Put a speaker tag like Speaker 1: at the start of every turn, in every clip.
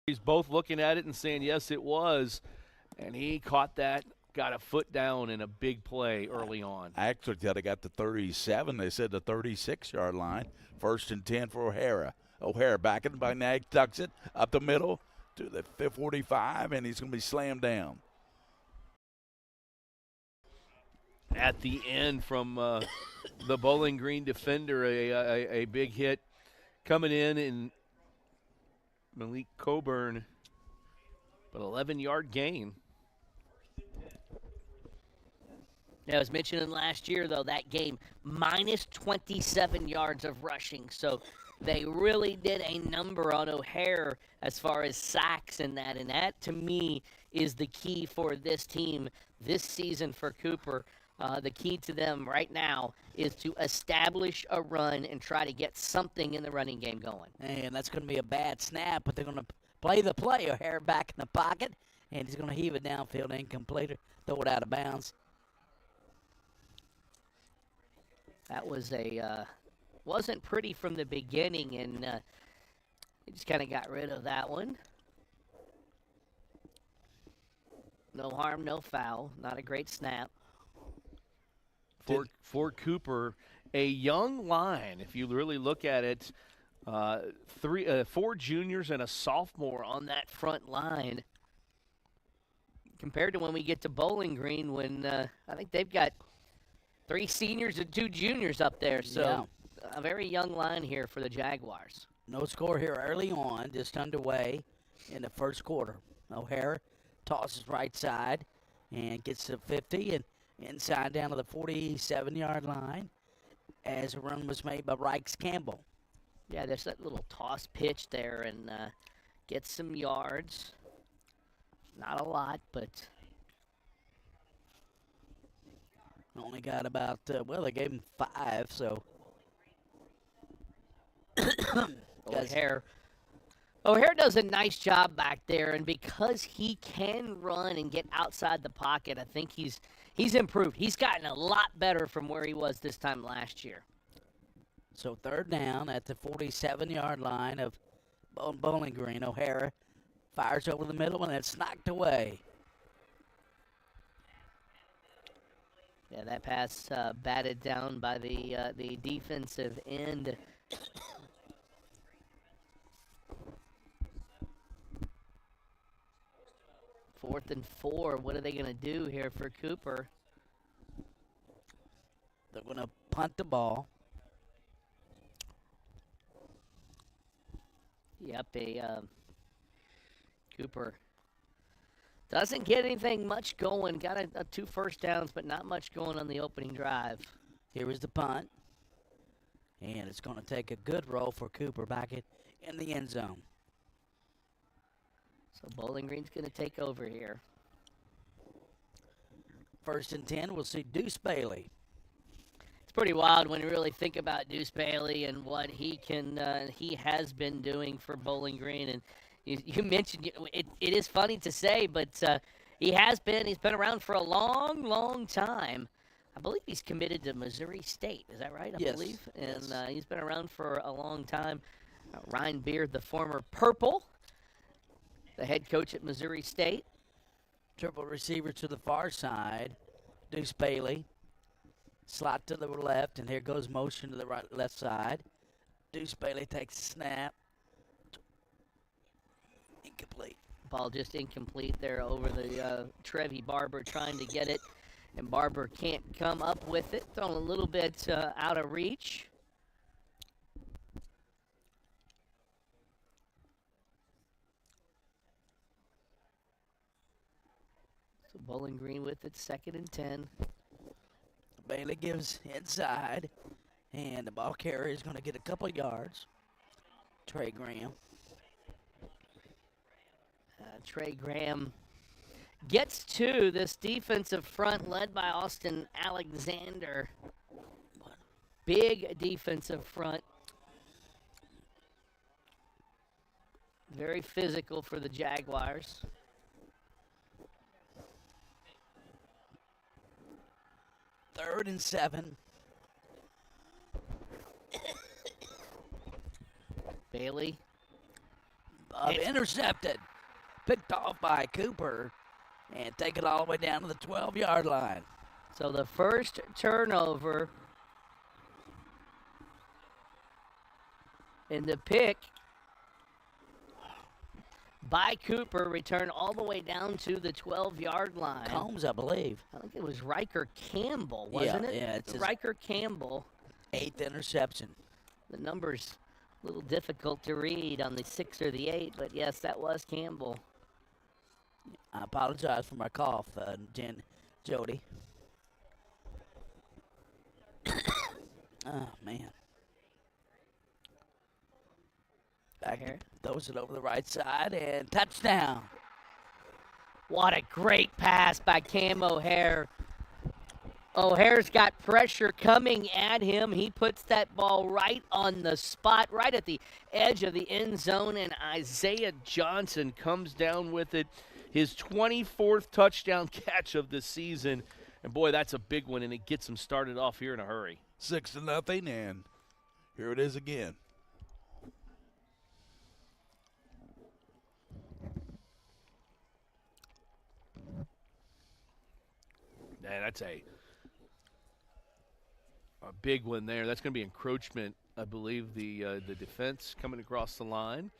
Speaker 1: He's both looking at it and saying, yes, it was. And he caught that, got a foot down in a big play early on.
Speaker 2: Actually, till they got to 37, they said the 36-yard line. 1st and 10 for O'Hara. O'Hara back in by Nag, tucks it up the middle to the 45, and he's going to be slammed down.
Speaker 1: At the end from the Bowling Green defender, a big hit coming in, and Malik Coburn, but 11-yard gain.
Speaker 3: Now, as mentioned last year, though, that game, minus 27 yards of rushing. So they really did a number on O'Hare as far as sacks and that. And that, to me, is the key for this team this season for Cooper. The key to them right now is to establish a run and try to get something in the running game going.
Speaker 4: And that's going to be a bad snap, but they're going to play the play. O'Hare back in the pocket, and he's going to heave it downfield, incomplete, or throw it out of bounds.
Speaker 3: That was wasn't pretty from the beginning, and he just kind of got rid of that one. No harm, no foul. Not a great snap.
Speaker 1: For Cooper, a young line, if you really look at it, 4 juniors and a sophomore on that front line. Compared to when we get to Bowling Green, when I think they've got 3 seniors and 2 juniors up there. So a very young line here for the Jaguars.
Speaker 4: No score here early on, just underway in the first quarter. O'Hare tosses right side and gets to 50 and inside down to the 47-yard line as a run was made by Rikes Campbell.
Speaker 3: Yeah, there's that little toss pitch there and gets some yards. Not a lot, but
Speaker 4: only got about, they gave him 5, so.
Speaker 3: O'Hare does a nice job back there, and because he can run and get outside the pocket, I think he's improved. He's gotten a lot better from where he was this time last year.
Speaker 4: So 3rd down at the 47-yard line of Bowling Green. O'Hara fires over the middle, and it's knocked away.
Speaker 3: Yeah, that pass batted down by the defensive end. 4th and 4. What are they going to do here for Cooper?
Speaker 4: They're going to punt the ball.
Speaker 3: Yep, Cooper doesn't get anything much going. Got a 2 first downs, but not much going on the opening drive.
Speaker 4: Here is the punt. And it's going to take a good roll for Cooper back in the end zone.
Speaker 3: So Bowling Green's going to take over here.
Speaker 4: 1st and 10, we'll see Deuce Bailey.
Speaker 3: It's pretty wild when you really think about Deuce Bailey and what he has been doing for Bowling Green. And you mentioned it is funny to say, but he's been around for a long, long time. I believe he's committed to Missouri State. Is that right? I believe. And he's been around for a long time. Ryan Beard, the former Purple, the head coach at Missouri State.
Speaker 4: Triple receiver to the far side. Deuce Bailey. Slot to the left, and here goes motion to the left side. Deuce Bailey takes a snap. Incomplete.
Speaker 3: Ball just incomplete there over the Trevi Barber trying to get it, and Barber can't come up with it. Thrown a little bit out of reach. So Bowling Green with it, 2nd and 10.
Speaker 4: Bailey gives inside, and the ball carrier is going to get a couple yards. Trey Graham.
Speaker 3: Trey Graham gets to this defensive front led by Austin Alexander. Big defensive front. Very physical for the Jaguars.
Speaker 4: Third and 7.
Speaker 3: Bailey
Speaker 4: up, intercepted. Picked off by Cooper and taken all the way down to the 12-yard line.
Speaker 3: So the first turnover in the pick by Cooper returned all the way down to the 12-yard line.
Speaker 4: Combs, I believe.
Speaker 3: I think it was Riker Campbell, wasn't it?
Speaker 4: Yeah, it's his
Speaker 3: Riker Campbell.
Speaker 4: 8th interception.
Speaker 3: The number's a little difficult to read on the 6 or the 8, but yes, that was Campbell.
Speaker 4: I apologize for my cough, Jody. Oh, man. Back here. Throws it over the right side and touchdown.
Speaker 3: What a great pass by Cam O'Hare. O'Hare's got pressure coming at him. He puts that ball right on the spot, right at the edge of the end zone, and Isaiah Johnson comes down with it. His 24th touchdown catch of the season. And, boy, that's a big one, and it gets him started off here in a hurry.
Speaker 2: 6-0, and here it is again.
Speaker 5: Man, that's a big one there. That's going to be encroachment, I believe, the defense coming across the line.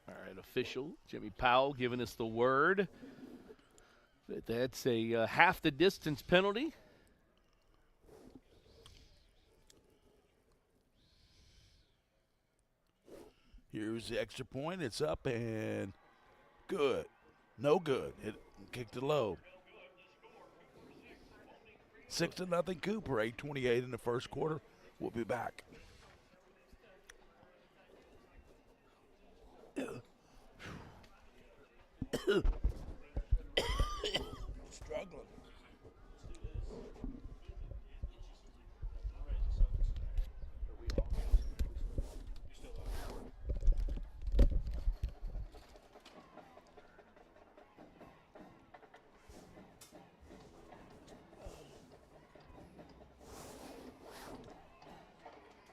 Speaker 5: All right, official Jimmy Powell giving us the word that that's a half the distance penalty.
Speaker 2: Here's the extra point. It's up and good. No good. It kicked it low. 6-0 Cooper. 8:28 in the first quarter. We'll be back. Struggling.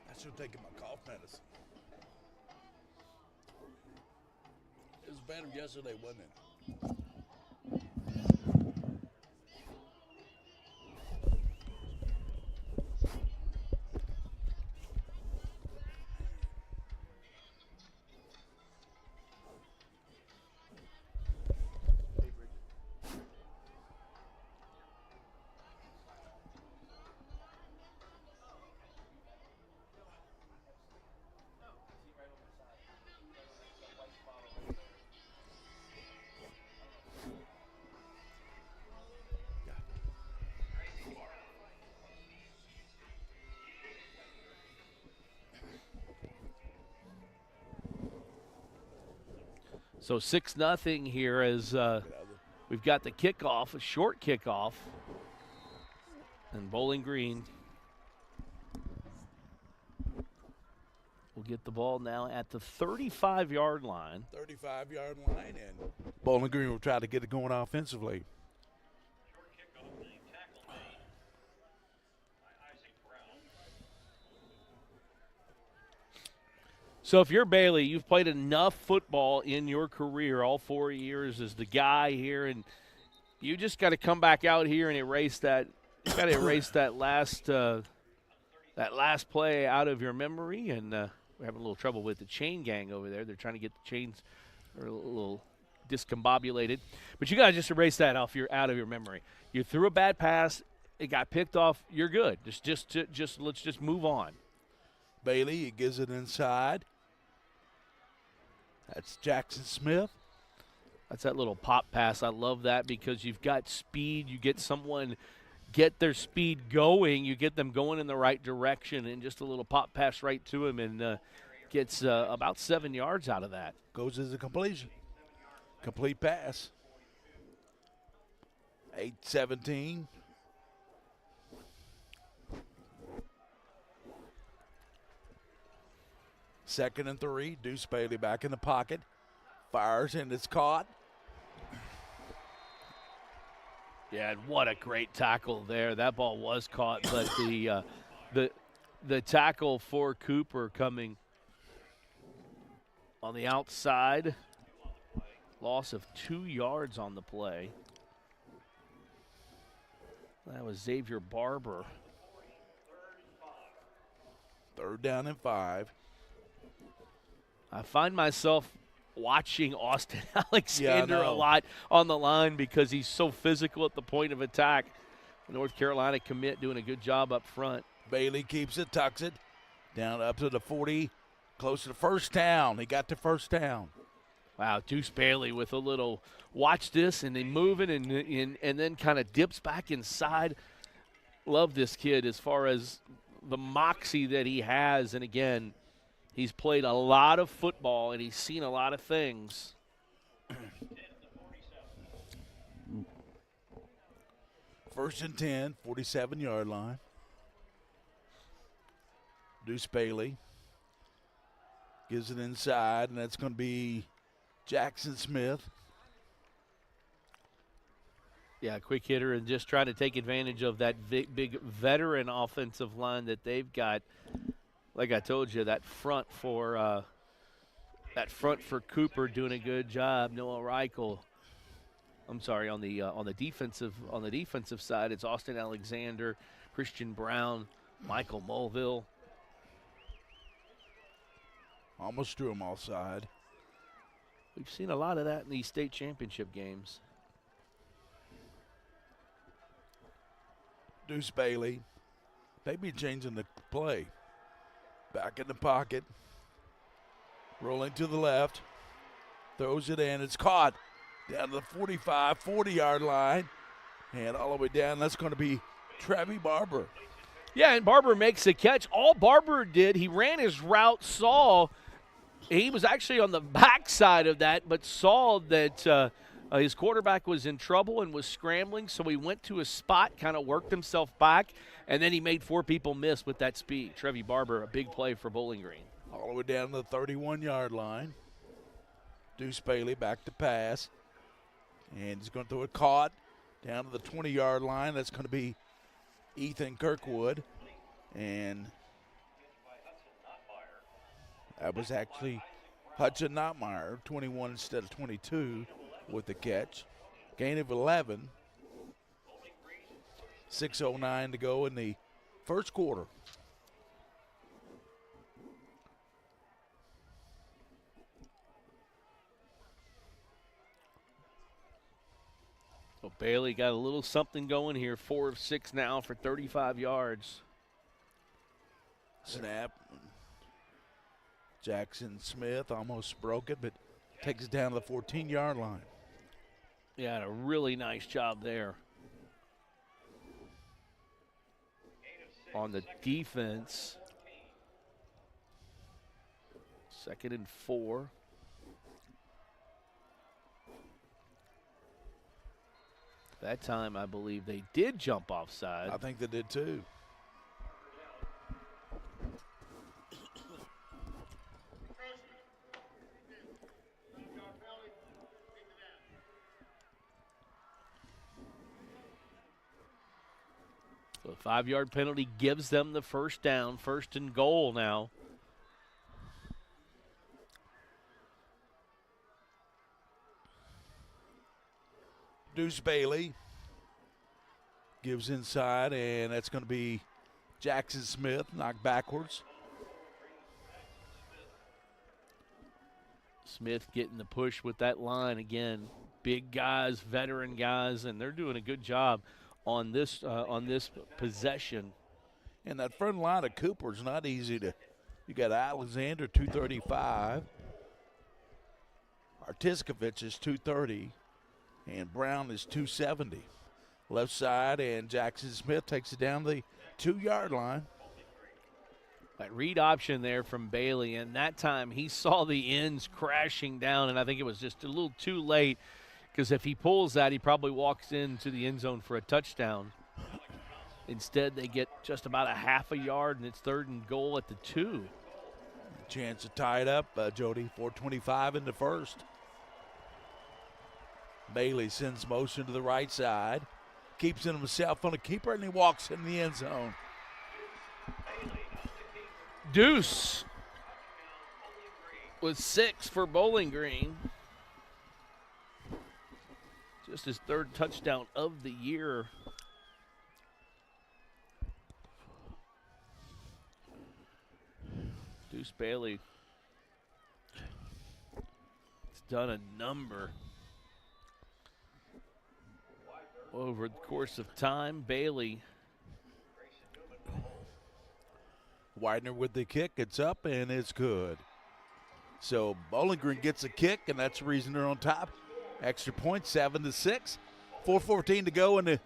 Speaker 2: I should have taken my cough medicine. It was better yesterday, wasn't it?
Speaker 5: So 6-0 here as we've got the kickoff, a short kickoff. And Bowling Green will get the ball now at the 35-yard line.
Speaker 2: 35-yard line, and Bowling Green will try to get it going offensively.
Speaker 5: So if you're Bailey, you've played enough football in your career, all 4 years as the guy here, and you just got to come back out here and erase that. You got to erase that last play out of your memory. And we're having a little trouble with the chain gang over there. They're trying to get the chains a little discombobulated, but you got to just erase that out of your memory. You threw a bad pass, it got picked off. You're good. Just let's just move on.
Speaker 2: Bailey, he gives it inside. That's Jackson Smith.
Speaker 5: That's that little pop pass. I love that because you've got speed. You get someone get their speed going. You get them going in the right direction, and just a little pop pass right to him, and gets about 7 yards out of that.
Speaker 2: Goes as a completion. Complete pass. 8-17. Second and 3. Deuce Bailey back in the pocket. Fires, and it's caught.
Speaker 5: Yeah, and what a great tackle there. That ball was caught, but the tackle for Cooper coming on the outside. Loss of 2 yards on the play. That was Xavier Barber.
Speaker 2: 3rd down and 5.
Speaker 5: I find myself watching Austin Alexander
Speaker 2: I
Speaker 5: a
Speaker 2: know.
Speaker 5: lot on the line because he's so physical at the point of attack. North Carolina commit doing a good job up front.
Speaker 2: Bailey keeps it, tucks it, down up to the 40, close to the first down. He got to first down.
Speaker 5: Wow, Deuce Bailey with a little watch this and then moving and then kind of dips back inside. Love this kid as far as the moxie that he has. And again, he's played a lot of football and he's seen a lot of things.
Speaker 2: First and 10, 47-yard line. Deuce Bailey gives it inside, and that's going to be Jackson Smith.
Speaker 5: Yeah, quick hitter and just trying to take advantage of that big veteran offensive line that they've got. Like I told you, that front for Cooper doing a good job. Noah Reichel. I'm sorry, on the defensive side, it's Austin Alexander, Christian Brown, Michael Mulville.
Speaker 2: Almost drew him offside.
Speaker 5: We've seen a lot of that in these state championship games.
Speaker 2: Deuce Bailey, maybe changing the play. Back in the pocket. Rolling to the left. Throws it in. It's caught. Down to the 45, 40-yard line. And all the way down, that's going to be Travis Barber.
Speaker 5: Yeah, and Barber makes the catch. All Barber did, he ran his route, saw, he was actually on the backside of that, but saw that his quarterback was in trouble and was scrambling, so he went to a spot, kind of worked himself back, and then he made 4 people miss with that speed. Trevi Barber, a big play for Bowling Green.
Speaker 2: All the way down to the 31-yard line. Deuce Bailey back to pass. And he's going to throw it caught down to the 20-yard line. That's going to be Ethan Kirkwood. And that was actually Hudson Notmeyer, 21 instead of 22 with the catch. Gain of 11. 6:09 to go in the first quarter.
Speaker 5: So Bailey got a little something going here, 4 of 6 now for 35 yards.
Speaker 2: Snap. Jackson Smith almost broke it, but takes it down to the 14-yard line.
Speaker 5: Yeah, a really nice job there. On the defense. 2nd and 4. That time, I believe they did jump offside.
Speaker 2: I think they did too.
Speaker 5: So a 5-yard penalty gives them the first down, 1st and goal now.
Speaker 2: Deuce Bailey gives inside, and that's going to be Jackson Smith knocked backwards.
Speaker 5: Smith getting the push with that line again. Big guys, veteran guys, and they're doing a good job on this possession.
Speaker 2: And that front line of Cooper's not easy to. You got Alexander 235, Artiskovich is 230, and Brown is 270. Left side, and Jackson Smith takes it down the 2-yard line.
Speaker 5: That read option there from Bailey, and that time he saw the ends crashing down, and I think it was just a little too late because if he pulls that, he probably walks into the end zone for a touchdown. Instead, they get just about a half a yard, and it's 3rd and goal at the 2.
Speaker 2: Chance to tie it up, Jody. 4:25 in the first. Bailey sends motion to the right side. keeps it himself on a keeper, and he walks in the end zone.
Speaker 5: Deuce with 6 for Bowling Green. Just his 3rd touchdown of the year. Deuce Bailey has done a number over the course of time. Bailey.
Speaker 2: Widener with the kick. It's up, and it's good. So Bowling Green gets a kick, and that's the reason they're on top. Extra point, 7-6. 4:14 to go in the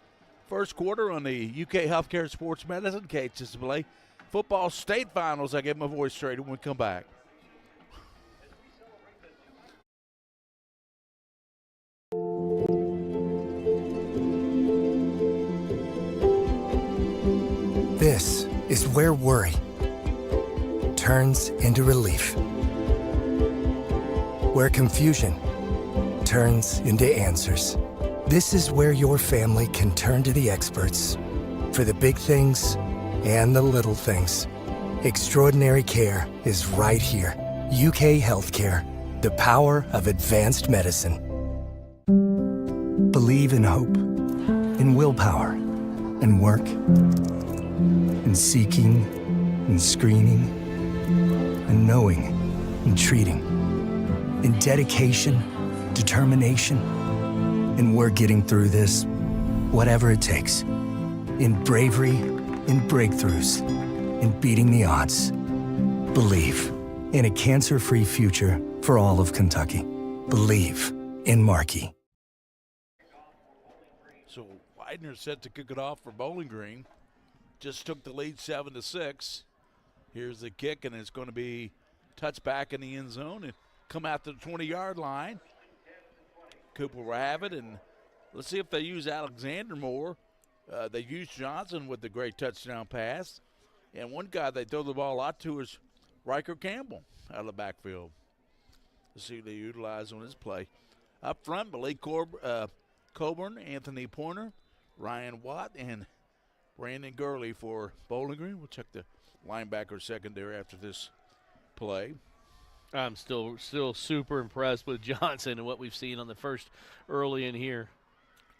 Speaker 2: first quarter on the UK Healthcare Sports Medicine KHSAA Football State Finals. I get my voice straight when we come back.
Speaker 6: This is where worry turns into relief. Where confusion turns into answers. This is where your family can turn to the experts for the big things and the little things. Extraordinary care is right here. UK Healthcare, the power of advanced medicine. Believe in hope, in willpower, in work, in seeking, in screening, in knowing, in treating, in dedication, determination, and we're getting through this, whatever it takes. In bravery, in breakthroughs, in beating the odds. Believe in a cancer-free future for all of Kentucky. Believe in Markey.
Speaker 2: So Widener set to kick it off for Bowling Green. Just took the lead 7-6. Here's the kick, and it's going to be touched back in the end zone and come out to the 20-yard line. Cooper will have it, and let's see if they use Alexander more. They used Johnson with the great touchdown pass. And one guy they throw the ball a lot to is Riker Campbell out of the backfield. Let's see who they utilize on this play. Up front, Malik Coburn, Anthony Pointer, Ryan Watt, and Brandon Gurley for Bowling Green. We'll check the linebacker secondary after this play.
Speaker 5: I'm still super impressed with Johnson and what we've seen on the first early in here.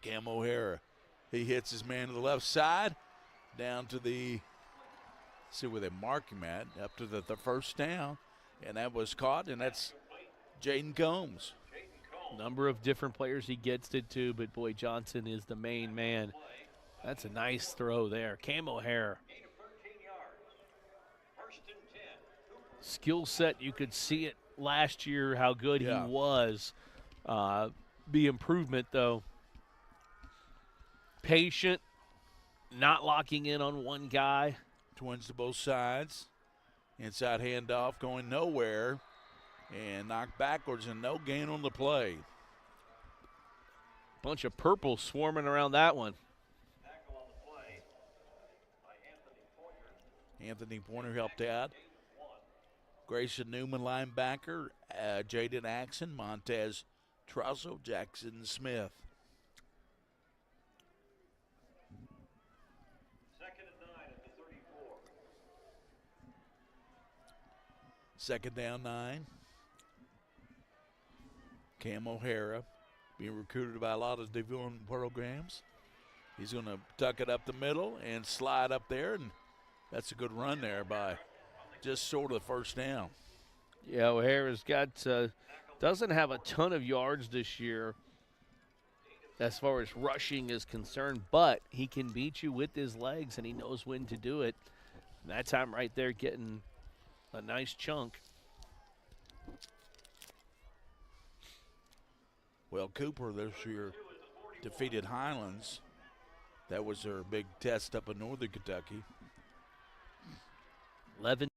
Speaker 2: Cam O'Hara, he hits his man to the left side, down to the, see where they mark him at, up to the first down, and that was caught, and that's Jaden Combs.
Speaker 5: Number of different players he gets it to, but boy, Johnson is the main man. That's a nice throw there. Cam O'Hara. Skill set, you could see it last year how good he was. The improvement, though. Patient, not locking in on one guy.
Speaker 2: Twins to both sides. Inside handoff going nowhere. And knocked backwards and no gain on the play.
Speaker 5: Bunch of purple swarming around that one.
Speaker 2: Anthony Pointer helped out. Grayson Newman, linebacker. Jaden Axon, Montez Trussell, Jackson Smith. Second down 9. Cam O'Hara being recruited by a lot of Division programs. He's going to tuck it up the middle and slide up there, and that's a good run there by just short of the first down.
Speaker 5: Yeah, O'Hara's got doesn't have a ton of yards this year as far as rushing is concerned, but he can beat you with his legs, and he knows when to do it. And that time right there getting a nice chunk.
Speaker 2: Well, Cooper this year defeated Highlands. That was their big test up in northern Kentucky.
Speaker 5: 11.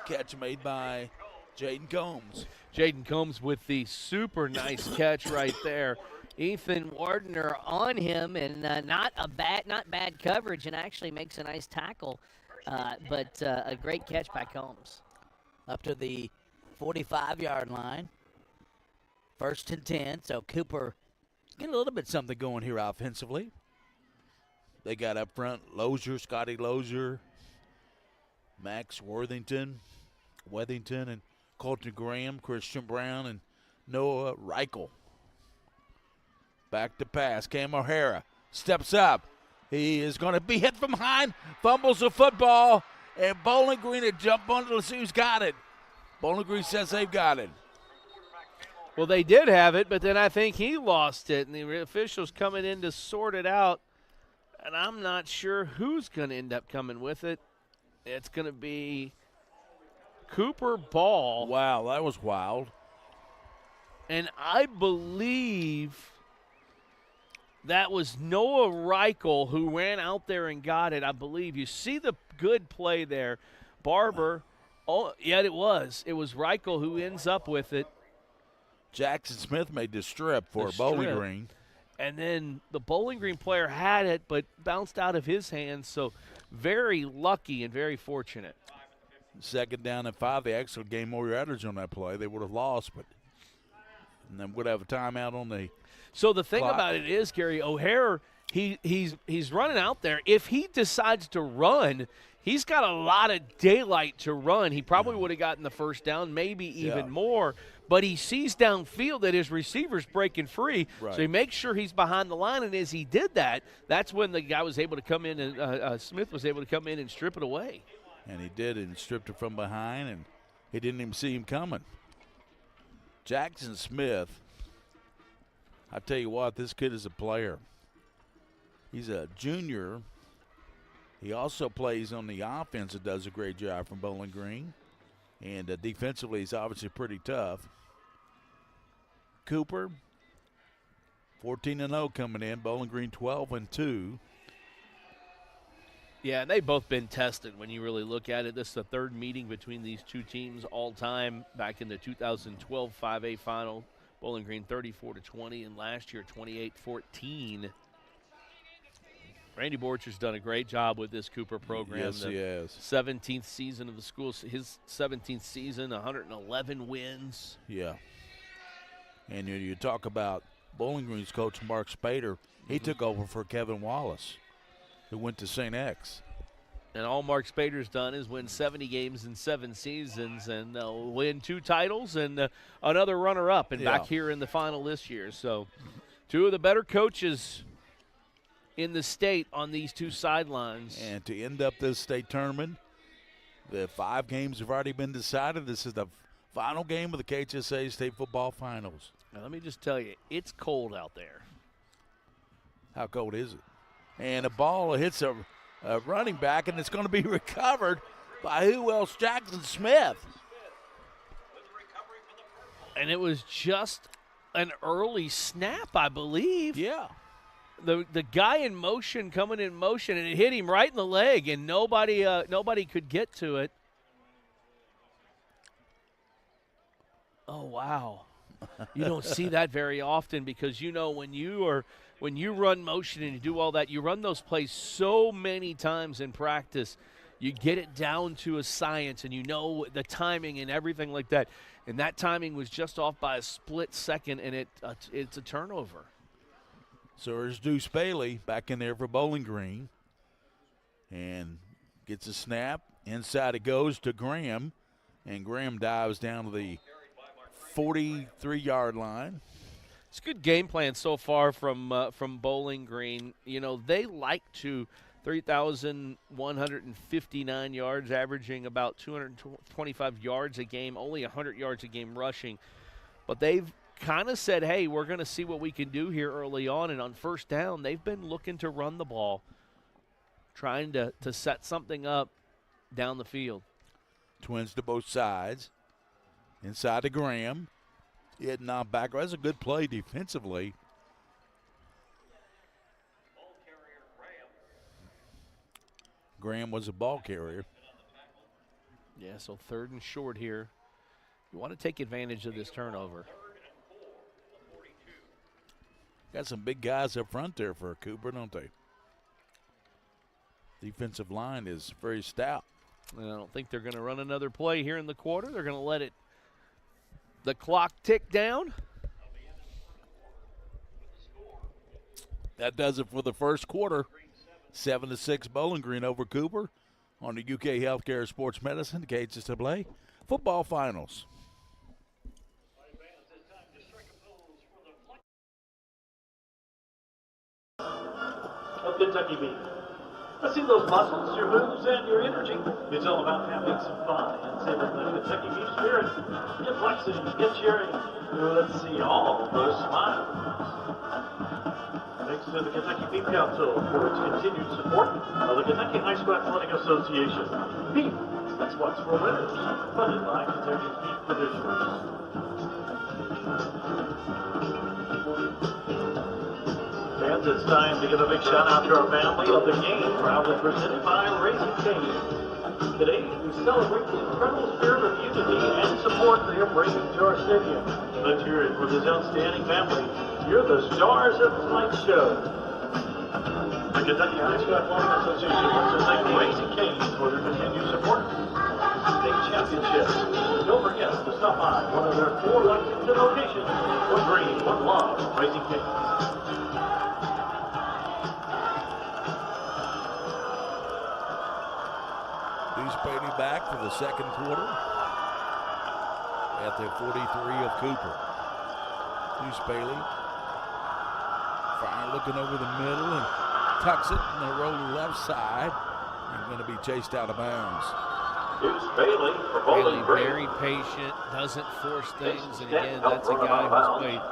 Speaker 2: Catch made by Jaden Combs.
Speaker 5: Jaden Combs with the super nice catch right there.
Speaker 3: Ethan Wardner on him, and not bad coverage, and actually makes a nice tackle
Speaker 1: but a great catch by Combs.
Speaker 4: Up to the 45-yard line. 1st and 10, so Cooper
Speaker 2: Getting a little bit something going here offensively. They got up front Lozier, Scotty Lozier, Max Worthington, and Colton Graham, Christian Brown, and Noah Reichel. Back to pass. Cam O'Hara steps up. He is going to be hit from behind, fumbles the football, and Bowling Green had jumped on to see who's got it. Bowling Green says they've got it.
Speaker 5: Well, they did have it, but then I think he lost it, and the officials coming in to sort it out, and I'm not sure who's going to end up coming with it. It's going to be Cooper Ball.
Speaker 2: Wow, that was wild.
Speaker 5: And I believe that was Noah Reichel who ran out there and got it, I believe. You see the good play there. Barber, oh, yeah, it was. It was Reichel who ends up with it.
Speaker 2: Jackson Smith made the strip for Bowling Green.
Speaker 5: And then the Bowling Green player had it but bounced out of his hands, so very lucky and very fortunate.
Speaker 2: 2nd down and 5. They actually gained more yardage on that play. They would have lost, but and then would have a timeout on the
Speaker 5: So the thing
Speaker 2: clock.
Speaker 5: about it is, Gary, O'Hare, he's running out there. If he decides to run, he's got a lot of daylight to run. He probably would have gotten the first down, maybe even more. But he sees downfield that his receiver's breaking free, so he makes sure he's behind the line. And as he did that, that's when the guy was able to come in, and Smith was able to come in and strip it away.
Speaker 2: And he did, and stripped it from behind, and he didn't even see him coming. Jackson Smith, I tell you what, this kid is a player. He's a junior. He also plays on the offense and does a great job from Bowling Green. And defensively, he's obviously pretty tough. Cooper, 14-0 coming in. Bowling Green 12-2.
Speaker 5: Yeah, and they've both been tested when you really look at it. This is the 3rd meeting between these two teams all time. Back in the 2012 5A final, Bowling Green 34-20, and last year 28-14. Randy Borcher's done a great job with this Cooper program.
Speaker 2: Yes, he has.
Speaker 5: 17th season of the school. His 17th season, 111 wins.
Speaker 2: Yeah. And you talk about Bowling Green's coach, Mark Spader. He took over for Kevin Wallace, who went to St. X.
Speaker 5: And all Mark Spader's done is win 70 games in 7 seasons and win 2 titles and another runner-up and back here in the final this year. So 2 of the better coaches in the state on these 2 sidelines.
Speaker 2: And to end up this state tournament, the 5 games have already been decided. This is the final game of the KHSA State Football Finals.
Speaker 5: Now, let me just tell you, it's cold out there.
Speaker 2: How cold is it? And a ball hits a running back, and it's going to be recovered by who else? Jackson Smith.
Speaker 5: And it was just an early snap, I believe.
Speaker 2: Yeah.
Speaker 5: The guy in motion, coming in motion, and it hit him right in the leg, and nobody could get to it. Oh, wow. You don't see that very often because, when you run motion and you do all that, you run those plays so many times in practice, you get it down to a science, and you know the timing and everything like that. And that timing was just off by a split second, and it's a turnover.
Speaker 2: So there's Deuce Bailey back in there for Bowling Green. And gets a snap. Inside it goes to Graham. And Graham dives down to the 43-yard line.
Speaker 5: It's a good game plan so far from Bowling Green. They like to 3,159 yards, averaging about 225 yards a game, only 100 yards a game rushing. But they've kind of said, hey, we're going to see what we can do here early on. And on first down, they've been looking to run the ball, trying to set something up down the field.
Speaker 2: Twins to both sides. Inside to Graham. It knocked back. That's a good play defensively. Graham was a ball carrier.
Speaker 5: Yeah, so 3rd and short here. You want to take advantage of this turnover. Got
Speaker 2: some big guys up front there for Cooper, don't they? defensive line is very stout.
Speaker 5: And I don't think they're going to run another play here in the quarter. They're going to let the clock tick down.
Speaker 2: That does it for the first quarter. 7-6 Bowling Green over Cooper on the UK Healthcare Sports Medicine KHSAA football finals.
Speaker 7: Of Kentucky Beef. I see those muscles, your moves, and your energy. It's all about having some fun and savoring the Kentucky Beef spirit. Get flexing, get cheering. Let's see all those smiles. Thanks to the Kentucky Beef Council for its continued support of the Kentucky High School Athletic Association. Beef, that's what's for winners. Funded by Kentucky Beef Producers. Fans, it's time to give a big shout out to our family of the game, proudly presented by Raising Cane's. Today, we celebrate the incredible spirit of unity and support they are bringing to our stadium. Let's hear it for this outstanding family. You're the stars of tonight's show. The Kentucky High School Athletic Association wants to thank Raising Cane's for their continued support. State championships. Don't forget to stop by one of their 4 Lexington locations. One dream, one love, Raising Cane's.
Speaker 2: Deuce Bailey back for the second quarter at the 43 of Cooper. Deuce Bailey fire looking over the middle and tucks it and they roll to the left side and going to be chased out of bounds.
Speaker 7: Deuce Bailey for
Speaker 5: Bailey
Speaker 7: Bowling Green.
Speaker 5: very patient, doesn't force things, and again, that's a guy who's played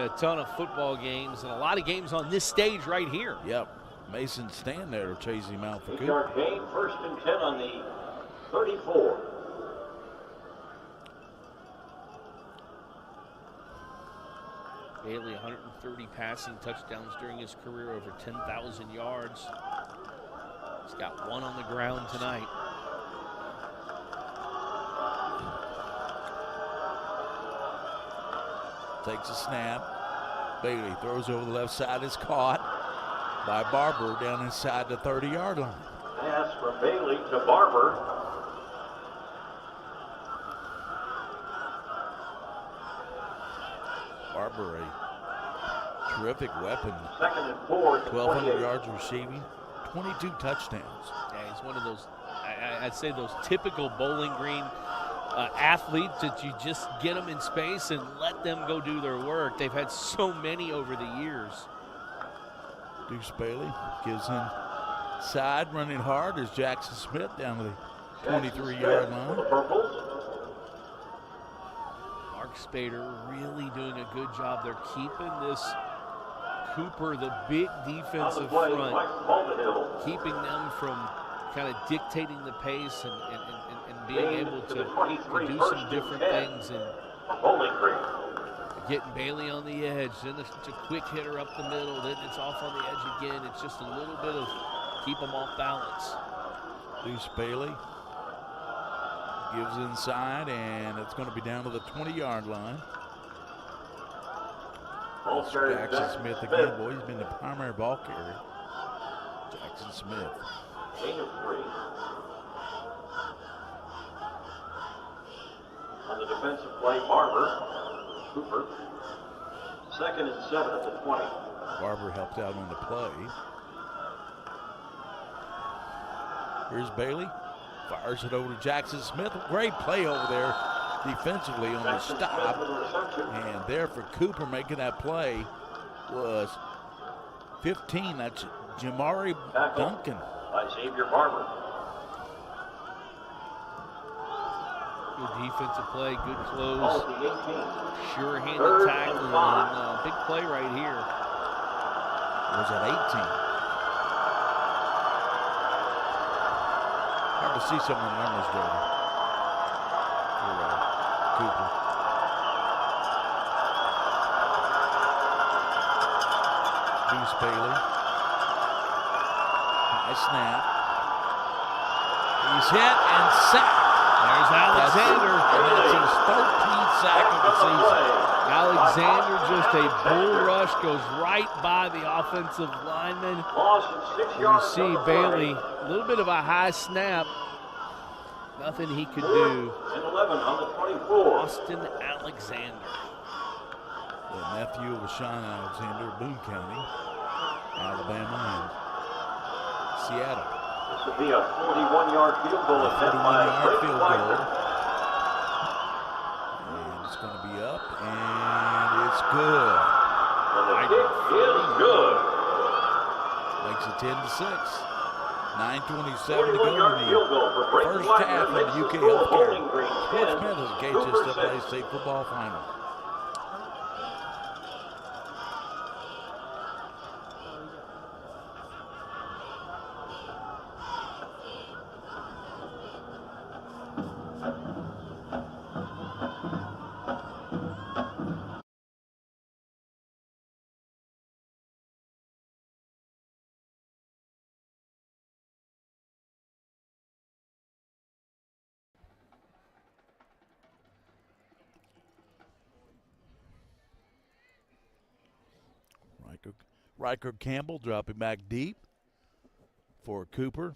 Speaker 5: a ton of football games and a lot of games on this stage right here.
Speaker 2: Yep. Mason stand there to chase him out for Cooper.
Speaker 7: Yard gain, 1st and 10 on the 34.
Speaker 5: Bailey, 130 passing touchdowns during his career, over 10,000 yards. He's got 1 on the ground tonight.
Speaker 2: Takes a snap. Bailey throws over the left side. Is caught by Barber down inside the 30-yard line.
Speaker 7: Pass from Bailey to Barber.
Speaker 2: Barber, a terrific weapon.
Speaker 7: 2nd and 4.
Speaker 2: 1,200 yards receiving, 22 touchdowns.
Speaker 5: Yeah, he's one of those, I'd say those typical Bowling Green athletes that you just get them in space and let them go do their work. They've had so many over the years.
Speaker 2: Deuce Bailey gives him side, running hard as Jackson Smith down to the 23-yard line.
Speaker 5: Mark Spader really doing a good job. They're keeping this Cooper, the big defensive front, keeping them from kind of dictating the pace and being able to do some different things and getting Bailey on the edge. Then it's a quick hitter up the middle. Then it's off on the edge again. It's just a little bit of keep them off balance.
Speaker 2: Deuce Bailey gives inside, and it's going to be down to the 20-yard line. Jackson Smith again. Boy, he's been the primary ball carrier. Jackson Smith.
Speaker 7: Gain of 3. On the defensive play, Barber. Cooper. 2nd and 7 at the 20.
Speaker 2: Barber helped out on the play. Here's Bailey. Fires it over to Jackson Smith. Great play over there defensively on the stop. And there for Cooper making that play was 15. That's Jamari Duncan.
Speaker 7: By Xavier Barber.
Speaker 5: Good defensive play, good close,
Speaker 7: Ball at the 18.
Speaker 5: sure-handed tackle, and big play right here.
Speaker 2: Was at 18. Hard to see some of the numbers there for Cooper. Deuce Bailey. High snap. He's hit and sacked
Speaker 5: There's Alexander.
Speaker 2: That's his 13th sack of the season.
Speaker 5: Alexander, just a bull rush, goes right by the offensive lineman. You see Bailey, a little bit of a high snap. Nothing he could do.
Speaker 7: And 11 on the 24.
Speaker 5: Austin Alexander.
Speaker 2: The nephew of Sean Alexander, Boone County, Alabama, and Seattle.
Speaker 7: This would be a 41-yard field goal attempt by
Speaker 2: 41-yard field goal.
Speaker 7: Weiser.
Speaker 2: And it's going to be up, and it's good.
Speaker 7: And the kick is good.
Speaker 2: Makes it 10-6. 9:27 to go
Speaker 7: 41-yard
Speaker 2: in
Speaker 7: field goal for Brayton
Speaker 2: first
Speaker 7: Weiser
Speaker 2: half of
Speaker 7: makes
Speaker 2: the UK
Speaker 7: it Bowling
Speaker 2: Healthcare
Speaker 7: Green
Speaker 2: Sports
Speaker 7: 10,
Speaker 2: Medals
Speaker 7: Cooper
Speaker 2: KHSAA
Speaker 7: 6.
Speaker 2: State Football Final. Riker Campbell dropping back deep for Cooper,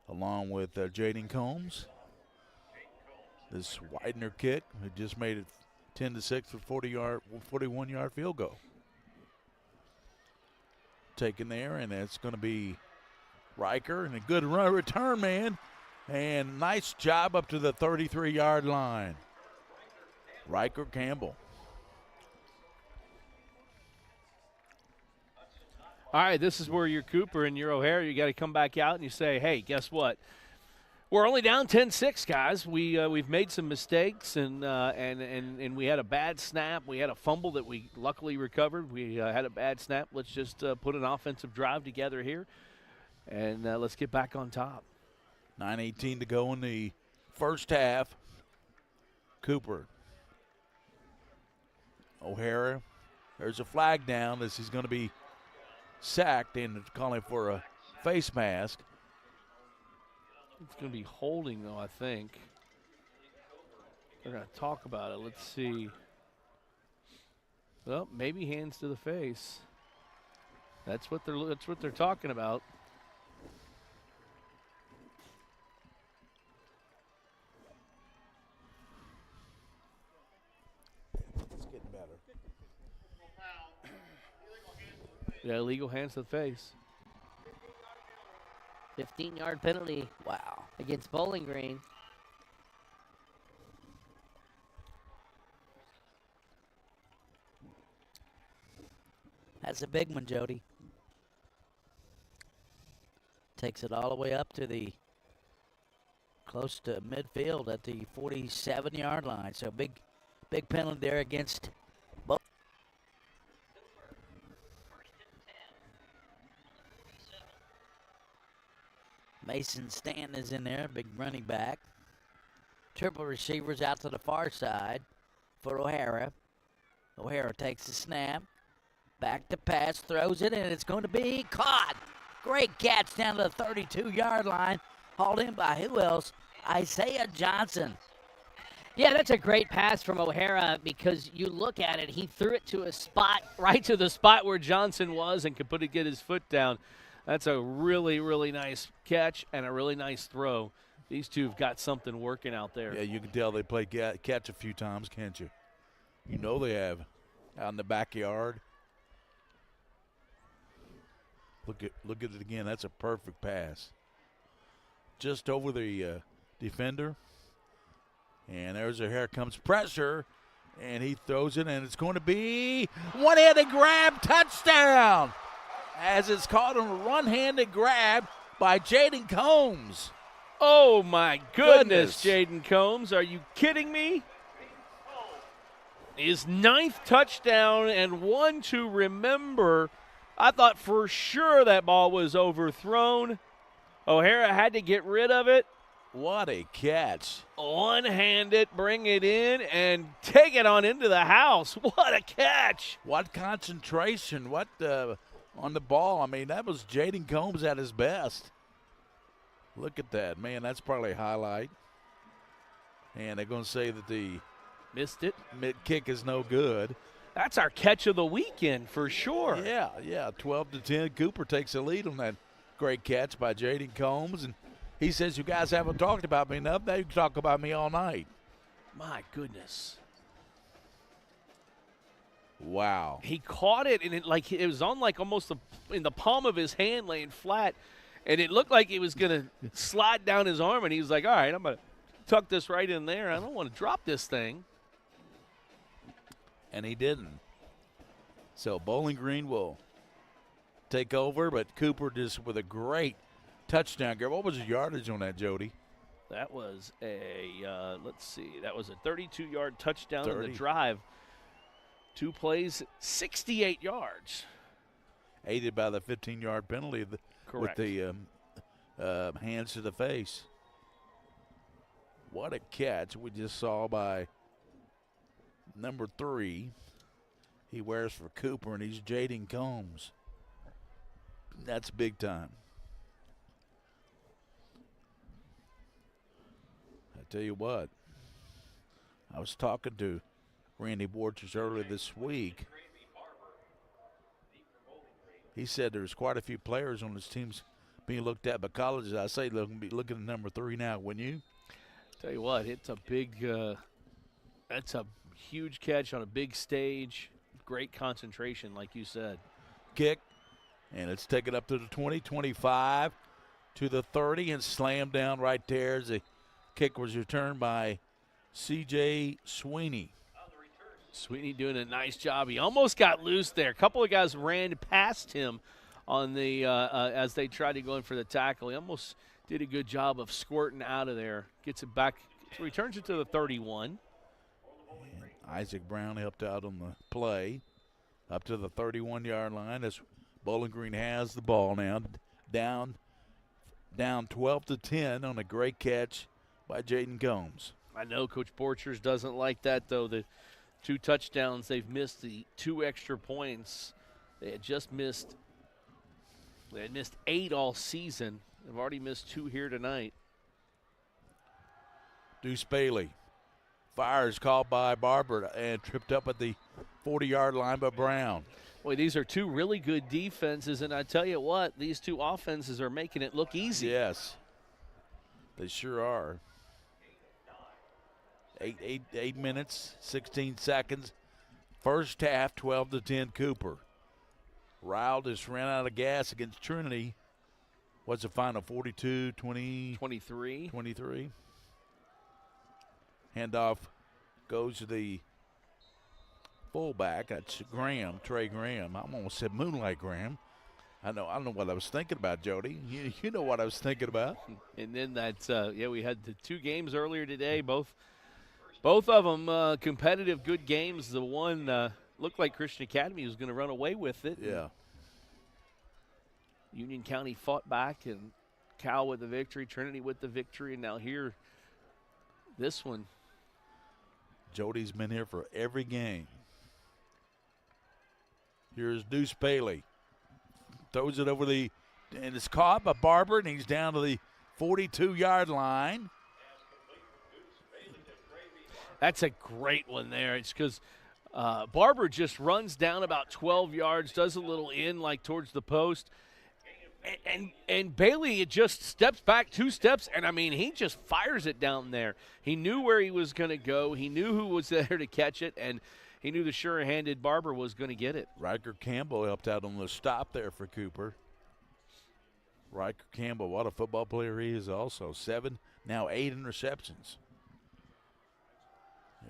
Speaker 2: along with Jaden Combs. This Widener kick, it just made it 10-6 for 41-yard field goal. Taken there, and it's going to be Riker, and a good run return, man. And nice job up to the 33-yard line. Riker Campbell.
Speaker 5: All right, this is where you're Cooper and you're O'Hara. You got to come back out and you say, hey, guess what? We're only down 10-6, guys. We've made some mistakes, and we had a bad snap. We had a fumble that we luckily recovered. We had a bad snap. Let's just put an offensive drive together here, and let's get back on top.
Speaker 2: 9:18 to go in the first half. Cooper. O'Hara. There's a flag down as he's going to be sacked and calling for a face mask.
Speaker 5: It's going to be holding, though, I think. They're going to talk about it. Let's see. Well, maybe hands to the face. That's what they're talking about.
Speaker 2: It's getting better.
Speaker 5: Yeah, illegal hands to the face.
Speaker 3: 15-yard penalty.
Speaker 4: Wow.
Speaker 3: Against Bowling Green.
Speaker 4: That's a big one, Jody. Takes it all the way up to the close to midfield at the 47-yard line. So big penalty there against both. Mason Stanton is in there, big running back. Triple receivers out to the far side for O'Hara. O'Hara takes the snap. Back to pass, throws it, and it's going to be caught. Great catch down to the 32-yard line. Hauled in by who else? Isaiah Johnson.
Speaker 3: Yeah, that's a great pass from O'Hara because you look at it, he threw it to a spot.
Speaker 5: Right to the spot where Johnson was and could get his foot down. That's a really, really nice catch and a really nice throw. These two have got something working out there.
Speaker 2: Yeah, you can tell they played catch a few times, can't you? You know they have. Out in the backyard. Look at it again. That's a perfect pass. Just over the defender. And there's here comes pressure. And he throws it, and it's going to be one-handed grab, touchdown. As it's caught on a one-handed grab by Jaden Combs.
Speaker 5: Oh, my goodness, Jaden Combs. Are you kidding me? His 9th touchdown and one to remember. I thought for sure that ball was overthrown. O'Hara had to get rid of it.
Speaker 2: What a catch.
Speaker 5: One-hand it, bring it in, and take it on into the house. What a catch.
Speaker 2: What concentration. What on the ball. I mean, that was Jaden Combs at his best. Look at that. Man, that's probably a highlight. And they're going to say that the
Speaker 5: Missed it.
Speaker 2: mid kick is no good.
Speaker 5: That's our catch of the weekend for sure.
Speaker 2: Yeah, 12-10. Cooper takes the lead on that great catch by Jaden Combs. And he says, you guys haven't talked about me enough. Now you can talk about me all night.
Speaker 5: My goodness.
Speaker 2: Wow.
Speaker 5: He caught it, and it was on almost in the palm of his hand, laying flat, and it looked like it was going to slide down his arm, and he was like, all right, I'm going to tuck this right in there. I don't want to drop this thing.
Speaker 2: And he didn't. So Bowling Green will take over, but Cooper just with a great touchdown. What was the yardage on that, Jody?
Speaker 5: That was that was a 32-yard touchdown
Speaker 2: 30.
Speaker 5: in the drive. 2 plays, 68 yards.
Speaker 2: Aided by the 15-yard penalty
Speaker 5: Correct.
Speaker 2: with the hands to the face. What a catch we just saw by number 3. He wears for Cooper, and he's Jaden Combs. That's big time. I tell you what, I was talking to Randy Borchers earlier this week. He said there's quite a few players on his teams being looked at by colleges. I say looking at number 3 now, wouldn't you?
Speaker 5: Tell you what, it's a big, that's a huge catch on a big stage. Great concentration, like you said.
Speaker 2: Kick, and it's taken up to the 20, 25, to the 30, and slammed down right there as the kick was returned by C.J. Sweeney.
Speaker 5: Sweeney doing a nice job. He almost got loose there. A couple of guys ran past him on the as they tried to go in for the tackle. He almost did a good job of squirting out of there. Gets it back, so returns it to the 31.
Speaker 2: And Isaac Brown helped out on the play up to the 31-yard line as Bowling Green has the ball now. Down 12-10 on a great catch by Jaden Combs.
Speaker 5: I know Coach Borchers doesn't like that, though. The 2 touchdowns, they've missed the 2 extra points. They had just missed 8 all season. They've already missed 2 here tonight.
Speaker 2: Deuce Bailey fires, called by Barber and tripped up at the 40-yard line by Brown.
Speaker 5: Boy, these are 2 really good defenses, and I tell you what, these 2 offenses are making it look easy.
Speaker 2: Yes, they sure are. 8 minutes, 16 seconds. First half, 12-10 Cooper. Ryle just ran out of gas against Trinity. What's the final, 42-20?
Speaker 5: 23.
Speaker 2: 23. Handoff goes to the fullback. That's Graham, Trey Graham. I almost said Moonlight Graham. I know what I was thinking about, Jody. You know what I was thinking about.
Speaker 5: And then we had the 2 games earlier today, both of them competitive, good games. The one looked like Christian Academy was going to run away with it.
Speaker 2: Yeah.
Speaker 5: Union County fought back, and Cal with the victory, Trinity with the victory, and now here, this one.
Speaker 2: Jody's been here for every game. Here's Deuce Bailey. Throws it over and it's caught by Barber, and he's down to the 42-yard line.
Speaker 5: That's a great one there. It's because Barber just runs down about 12 yards, does a little in like towards the post. And Bailey just steps back 2 steps, and, I mean, he just fires it down there. He knew where he was going to go. He knew who was there to catch it, and he knew the sure-handed Barber was going to get it.
Speaker 2: Riker Campbell helped out on the stop there for Cooper. Riker Campbell, what a football player he is also. 7, now 8 interceptions.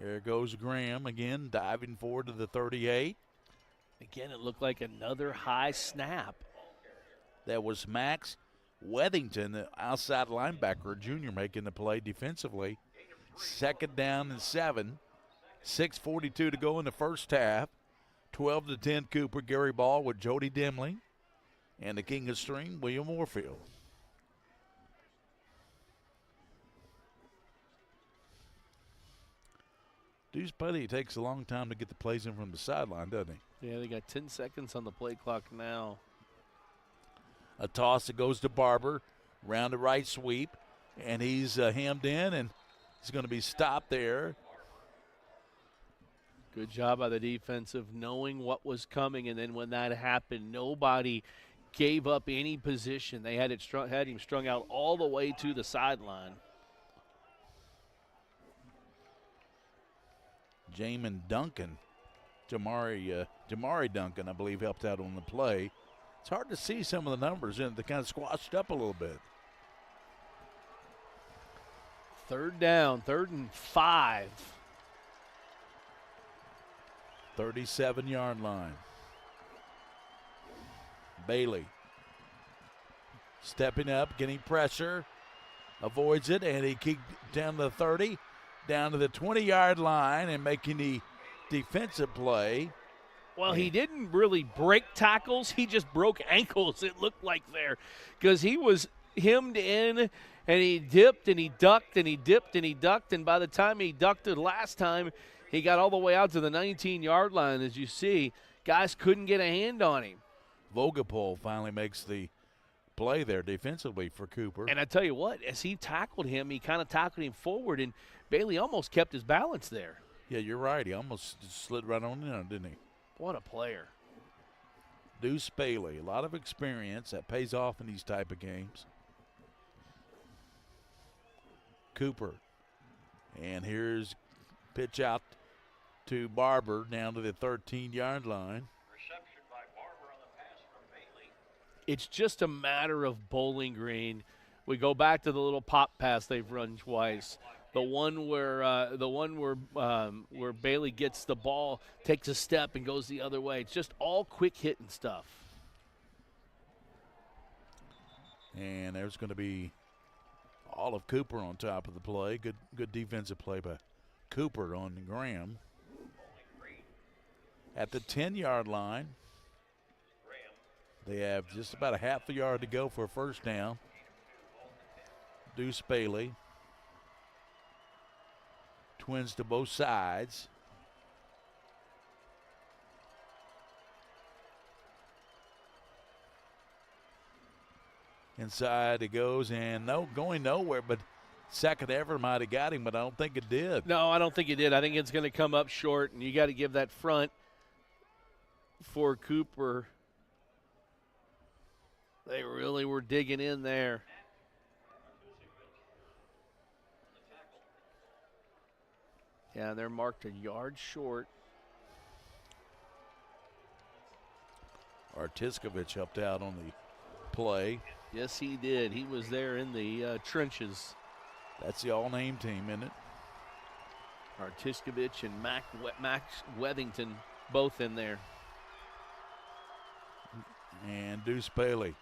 Speaker 2: There goes Graham again, diving forward to the 38.
Speaker 5: Again, it looked like another high snap.
Speaker 2: That was Max Wethington, the outside linebacker, a junior, making the play defensively. 2nd down and 7. 6:42 to go in the first half. 12-10 Cooper. Gary Ball with Jody Dimley. And the king of string, William Warfield. Deuce Bailey takes a long time to get the plays in from the sideline, doesn't he?
Speaker 5: Yeah, they got 10 seconds on the play clock now.
Speaker 2: A toss that goes to Barber. Round the right sweep. And he's hemmed in and He's going to be stopped there.
Speaker 5: Good job by the defense of knowing what was coming, and then when that happened, nobody gave up any position. They had him strung out all the way to the sideline.
Speaker 2: Jamin Duncan, Jamari Duncan, I believe, helped out on the play. It's hard to see some of the numbers, and they kind of squashed up a little bit.
Speaker 5: Third down, 3rd and 5.
Speaker 2: 37-yard line. Bailey stepping up, getting pressure, avoids it, and he kicked down the 30, down to the 20-yard line, and making the defensive play.
Speaker 5: Well, he didn't really break tackles. He just broke ankles, it looked like there, because he was hemmed in, and he dipped, and he ducked, and he dipped, and he ducked, and by the time he ducked it last time, he got all the way out to the 19-yard line. As you see, guys couldn't get a hand on him.
Speaker 2: Vogapol finally makes the play there defensively for Cooper.
Speaker 5: And I tell you what, as he tackled him, he kind of tackled him forward, and Bailey almost kept his balance there.
Speaker 2: Yeah, you're right. He almost slid right on in, didn't he?
Speaker 5: What a player.
Speaker 2: Deuce Bailey, a lot of experience that pays off in these type of games. Cooper. And here's pitch out to Barber down to the 13-yard line.
Speaker 7: Reception by Barber on the pass from Bailey.
Speaker 5: It's just a matter of Bowling Green. We go back to the little pop pass they've run twice. The one where Bailey gets the ball, takes a step, and goes the other way. It's just all quick hitting stuff.
Speaker 2: And there's going to be all of Cooper on top of the play. Good defensive play by Cooper on Graham. At the 10-yard line, they have just about a half a yard to go for a first down. Deuce Bailey. Twins to both sides. Inside it goes, and going nowhere, but second effort might have got him, but I don't think it did.
Speaker 5: No, I don't think it did. I think it's going to come up short, and you got to give that front for Cooper. They really were digging in there. Yeah, they're marked a yard short.
Speaker 2: Artiskovich helped out on the play.
Speaker 5: Yes, he did. He was there in the trenches.
Speaker 2: That's the all-name team, isn't it?
Speaker 5: Artiskovich and Max Wethington both in there.
Speaker 2: And Deuce Bailey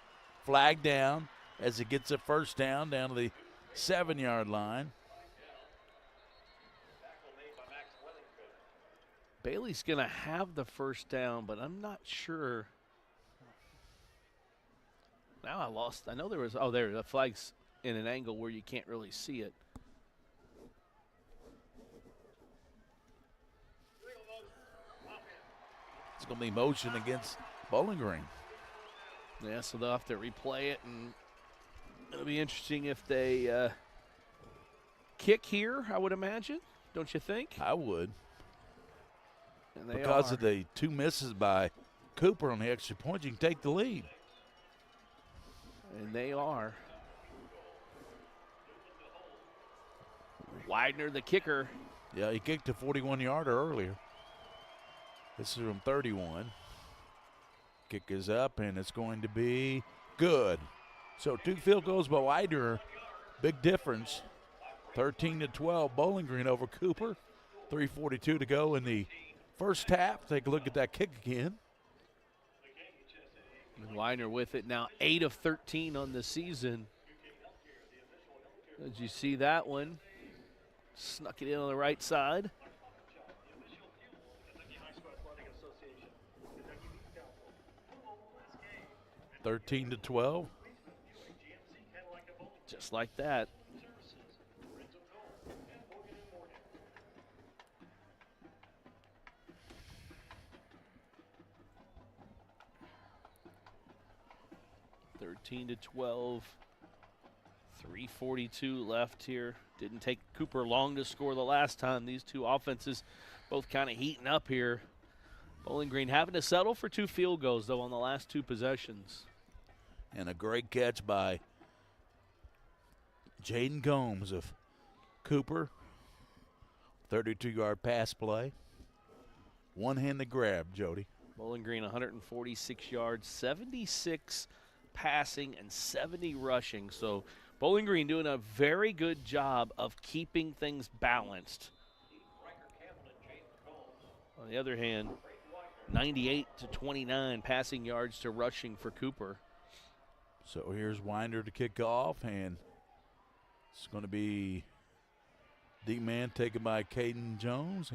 Speaker 2: flagged down as he gets a first down to the 7-yard line.
Speaker 5: Bailey's going to have the first down, but I'm not sure. Now I lost. I know there was, there, the flag's in an angle where you can't really see it.
Speaker 2: It's going to be motion against Bowling Green.
Speaker 5: Yeah, so they'll have to replay it, and it'll be interesting if they kick here, I would imagine. Don't you think?
Speaker 2: I would.
Speaker 5: And they
Speaker 2: because
Speaker 5: are.
Speaker 2: of the two misses by Cooper on the extra point, you can take the lead.
Speaker 5: And they are. Widener, the kicker.
Speaker 2: Yeah, he kicked a 41-yarder earlier. This is from 31. Kick is up, and it's going to be good. So 2 field goals by Widener. Big difference. 13-12, Bowling Green over Cooper. 3:42 to go in the first half. Take a look at that kick again.
Speaker 5: And Widener with it now, 8 of 13 on the season. Did you see that one? Snuck it in on the right side.
Speaker 2: Thirteen to 12.
Speaker 5: Just like that. (13-12). 3:42 left here. Didn't take Cooper long to score the last time. These two offenses both kind of heating up here. Bowling Green having to settle for 2 field goals, though, on the last 2 possessions.
Speaker 2: And a great catch by Jaden Combs of Cooper. 32-yard pass play. One-handed grab, Jody.
Speaker 5: Bowling Green 146 yards, 76 passing, and 70 rushing. So Bowling Green doing a very good job of keeping things balanced. On the other hand, 98 to 29 passing yards to rushing for Cooper.
Speaker 2: So here's Winder to kick off, and it's going to be deep man taken by Caden Jones,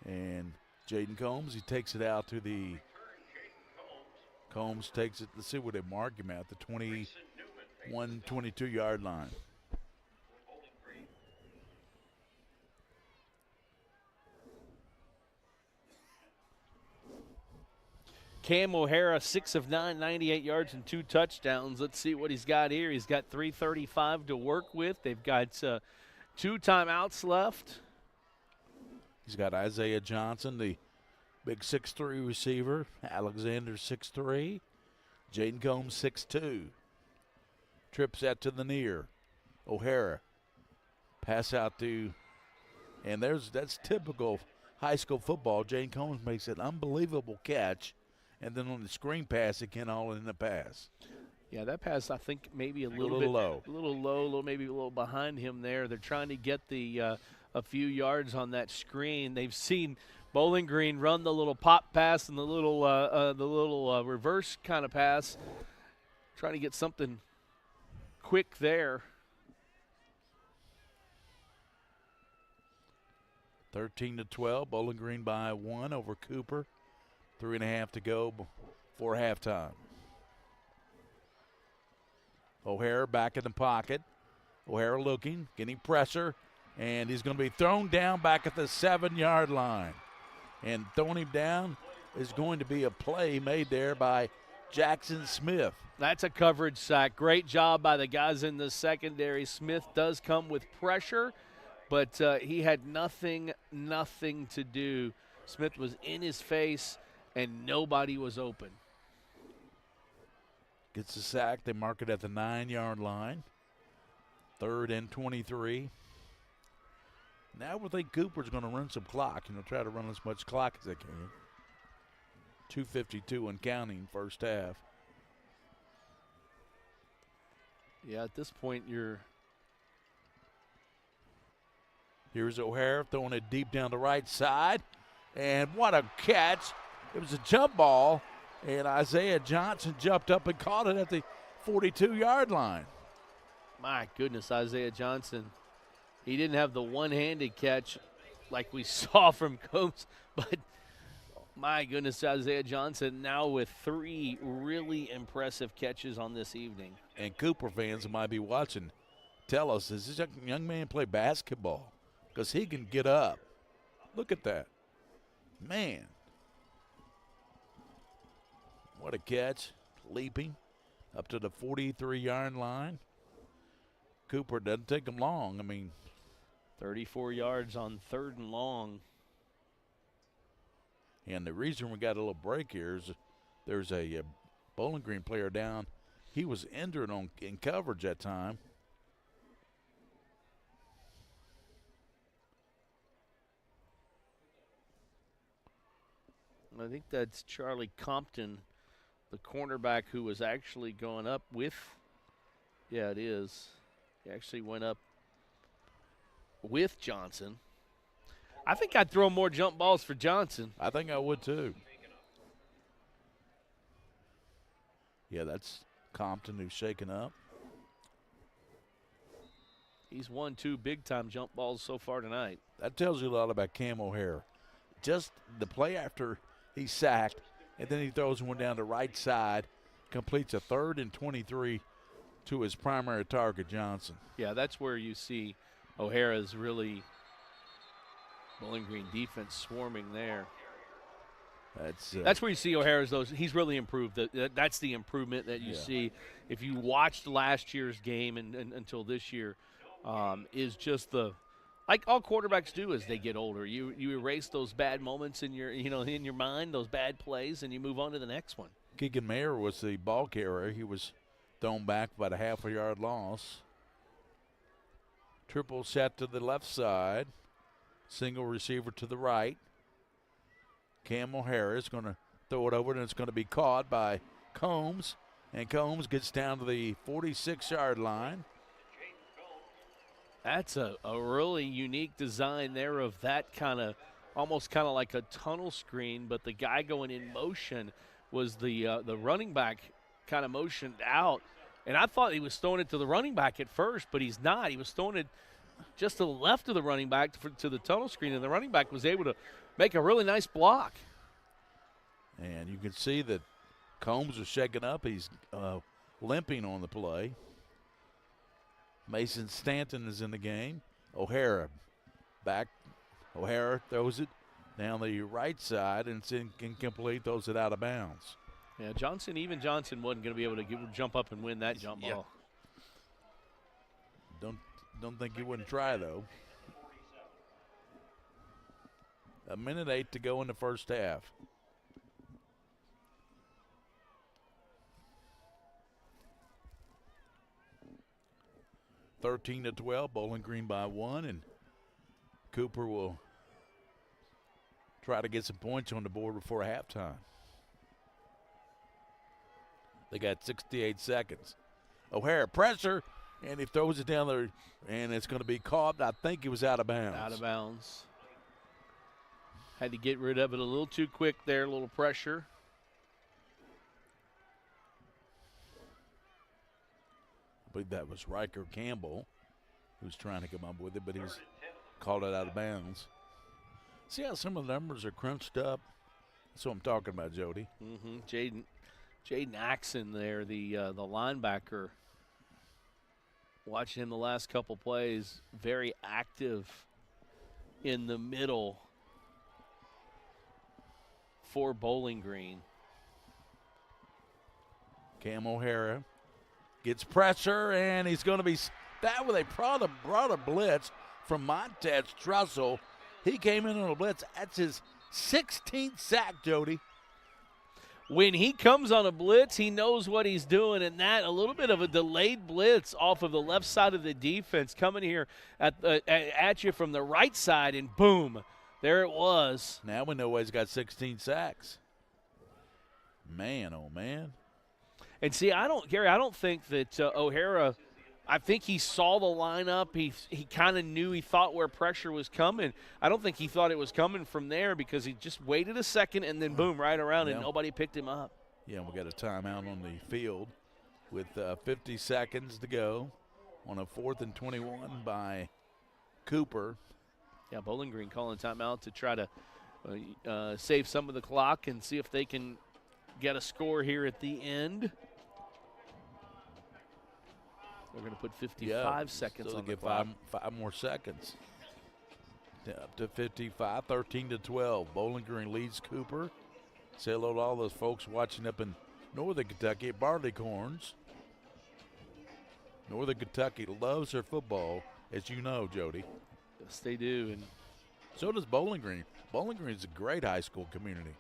Speaker 2: and Jaden Combs. He takes it out to the Combs takes it. Let's see where they mark him at, the 21, 22-yard line.
Speaker 5: Cam O'Hara, 6 of 9, 98 yards and 2 touchdowns. Let's see what he's got here. He's got 3:35 to work with. They've got 2 timeouts left.
Speaker 2: He's got Isaiah Johnson, the big 6'3 receiver. Alexander 6'3. Jaden Combs 6'2. Trips that to the near. O'Hara. Pass out to, and that's typical high school football. Jaden Combs makes an unbelievable catch. And then on the screen pass, it can all in the pass.
Speaker 5: Yeah, that pass, I think, maybe a little
Speaker 2: bit low.
Speaker 5: A little low, maybe a little behind him there. They're trying to get the a few yards on that screen. They've seen Bowling Green run the little pop pass and the little reverse kind of pass, trying to get something quick there.
Speaker 2: 13-12, Bowling Green by 1 over Cooper. 3.5 to go before halftime. O'Hara back in the pocket. O'Hara looking, getting pressure, and he's going to be thrown down back at the 7-yard line. And throwing him down is going to be a play made there by Jackson Smith.
Speaker 5: That's a coverage sack. Great job by the guys in the secondary. Smith does come with pressure, but he had nothing to do. Smith was in his face, and nobody was open.
Speaker 2: Gets the sack. They mark it at the 9-yard line. 3rd and 23. Now we think Cooper's going to run some clock. Try to run as much clock as they can. 2:52 and counting first half.
Speaker 5: Yeah, at this point
Speaker 2: Here's O'Hara throwing it deep down the right side. And what a catch. It was a jump ball, and Isaiah Johnson jumped up and caught it at the 42-yard line.
Speaker 5: My goodness, Isaiah Johnson. He didn't have the one-handed catch like we saw from Combs, but my goodness, Isaiah Johnson now with 3 really impressive catches on this evening.
Speaker 2: And Cooper fans who might be watching, tell us, does this young man play basketball? Because he can get up. Look at that. Man. What a catch. Leaping up to the 43-yard line. Cooper doesn't take him long.
Speaker 5: 34 yards on 3rd and long.
Speaker 2: And the reason we got a little break here is there's a Bowling Green player down. He was injured in coverage that time.
Speaker 5: I think that's Charlie Compton, the cornerback who was actually going up with, yeah, it is. He actually went up with Johnson. I think I'd throw more jump balls for Johnson.
Speaker 2: I think I would too. Yeah, that's Compton who's shaken up.
Speaker 5: He's won 2 big-time jump balls so far tonight.
Speaker 2: That tells you a lot about Cam O'Hara. Just the play after he's sacked, and then he throws one down the right side, completes a 3rd and 23 to his primary target, Johnson.
Speaker 5: Yeah, that's where you see O'Hara's really Bowling Green defense swarming there. That's where you see O'Hara's those. He's really improved. That's the improvement that you see if you watched last year's game and until this year, is just like all quarterbacks do as they get older. You erase those bad moments in your mind, those bad plays, and you move on to the next one.
Speaker 2: Keegan Mayer was the ball carrier. He was thrown back about a half-a-yard loss. Triple set to the left side. Single receiver to the right. Cam O'Hara is going to throw it over, and it's going to be caught by Combs. And Combs gets down to the 46-yard line.
Speaker 5: That's a really unique design there of that almost kind of like a tunnel screen, but the guy going in motion was the running back kind of motioned out. And I thought he was throwing it to the running back at first, but he's not. He was throwing it just to the left of the running back to the tunnel screen, and the running back was able to make a really nice block.
Speaker 2: And you can see that Combs is shaking up. He's limping on the play. Mason Stanton is in the game. O'Hara back. O'Hara throws it down the right side, and it's incomplete, throws it out of bounds.
Speaker 5: Yeah, Johnson wasn't going to be able to jump up and win that jump ball.
Speaker 2: Don't think he wouldn't try, though. 1:08 to go in the first half. (13-12), Bowling Green by 1, and Cooper will try to get some points on the board before halftime. They got 68 seconds. O'Hara pressure, and he throws it down there, and it's going to be caught. I think he was out of bounds.
Speaker 5: Out of bounds. Had to get rid of it a little too quick there, a little pressure.
Speaker 2: I believe that was Riker Campbell who was trying to come up with it, but he's called it out of bounds. See how some of the numbers are crunched up? That's what I'm talking about, Jody.
Speaker 5: Mm-hmm. Jaden Axon there, the linebacker. Watching him the last couple plays, very active in the middle for Bowling Green.
Speaker 2: Cam O'Hara gets pressure, and he's going to be that with a brought a blitz from Montez Trussell. He came in on a blitz. That's his 16th sack, Jody.
Speaker 5: When he comes on a blitz, he knows what he's doing, and that a little bit of a delayed blitz off of the left side of the defense coming here at you from the right side, and boom, there it was.
Speaker 2: Now we know why he's got 16 sacks. Man, oh man.
Speaker 5: And see, Gary, I don't think that O'Hara, I think he saw the lineup. He kind of knew, he thought where pressure was coming. I don't think he thought it was coming from there because he just waited a second and then boom, right around and nobody picked him up.
Speaker 2: Yeah, we got a timeout on the field with 50 seconds to go on a 4th and 21 by Cooper.
Speaker 5: Yeah, Bowling Green calling timeout to try to save some of the clock and see if they can get a score here at the end. We're going to put 55 seconds on the clock.
Speaker 2: Five more seconds. Up to 55, 13-12. Bowling Green leads Cooper. Say hello to all those folks watching up in Northern Kentucky at Barleycorns. Northern Kentucky loves their football, as you know, Jody.
Speaker 5: Yes, they do. And
Speaker 2: so does Bowling Green. Bowling Green is a great high school community.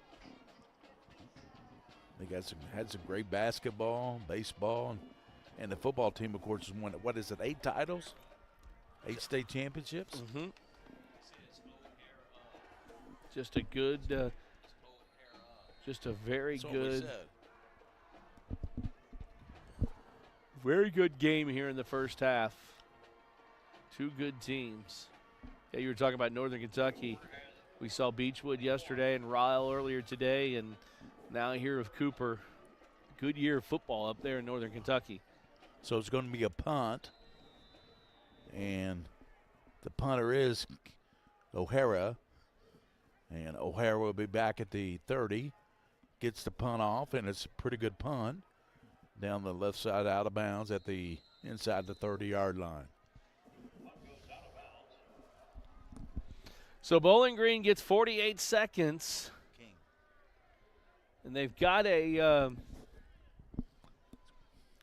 Speaker 2: They had some great basketball, baseball, and the football team, of course, has won, 8 titles? 8 state championships?
Speaker 5: Mm-hmm. Just a good, just a very good, very good game here in the first half. Two good teams. Yeah, you were talking about Northern Kentucky. We saw Beechwood yesterday and Ryle earlier today, and now here of Cooper. Good year of football up there in Northern Kentucky.
Speaker 2: So it's going to be a punt, and the punter is O'Hara, and O'Hara will be back at the 30, gets the punt off, and it's a pretty good punt down the left side out of bounds at the inside the 30-yard line.
Speaker 5: So Bowling Green gets 48 seconds. And they've got a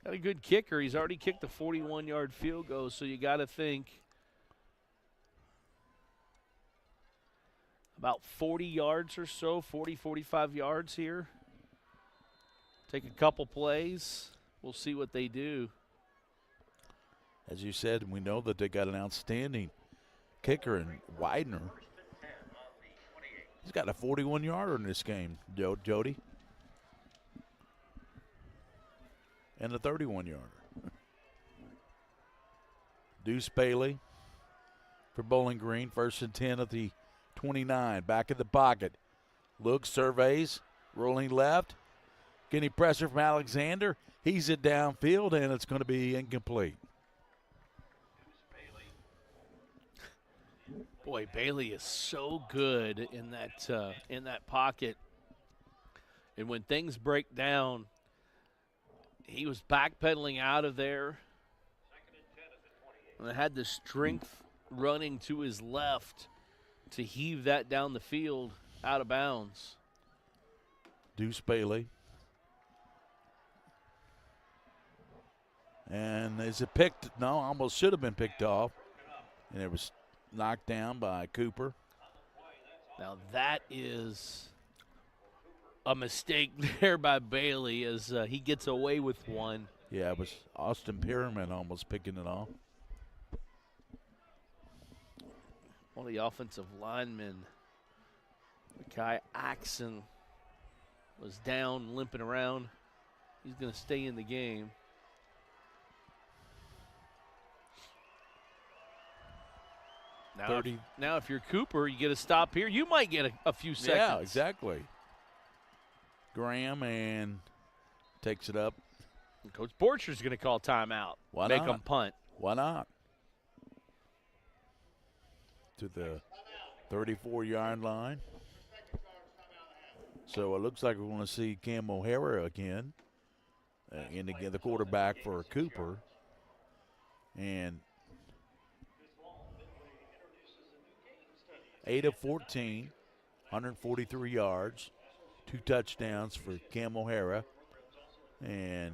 Speaker 5: good kicker. He's already kicked a 41-yard field goal, so you got to think about 40 yards or so, 40, 45 yards here. Take a couple plays. We'll see what they do.
Speaker 2: As you said, we know that they got an outstanding kicker in Widener. He's got a 41-yarder in this game, Jody. And a 31-yarder. Deuce Bailey for Bowling Green. 1st and 10 at the 29. Back in the pocket. Looks, surveys, rolling left. Getting pressure from Alexander. He's it downfield, and it's going to be incomplete.
Speaker 5: Boy, Bailey is so good in that pocket. And when things break down, he was backpedaling out of there. And had the strength running to his left to heave that down the field out of bounds.
Speaker 2: Deuce Bailey. And is it picked? No, almost should have been picked off. And it was knocked down by Cooper.
Speaker 5: Now that is a mistake there by Bailey as he gets away with one.
Speaker 2: Yeah, it was Austin Pyramid almost picking it off.
Speaker 5: One of the offensive linemen, Kai Axon, was down, limping around. He's going to stay in the game. Now, if you're Cooper, you get a stop here. You might get a few seconds.
Speaker 2: Yeah, exactly. Graham and takes it up.
Speaker 5: And Coach Borcher's going to call timeout.
Speaker 2: Why
Speaker 5: Make
Speaker 2: not?
Speaker 5: them punt.
Speaker 2: Why not? To the 34-yard line. So it looks like we're going to see Cam O'Hara again. And again, the quarterback for Cooper. And 8 of 14, 143 yards, 2 touchdowns for Cam O'Hara. And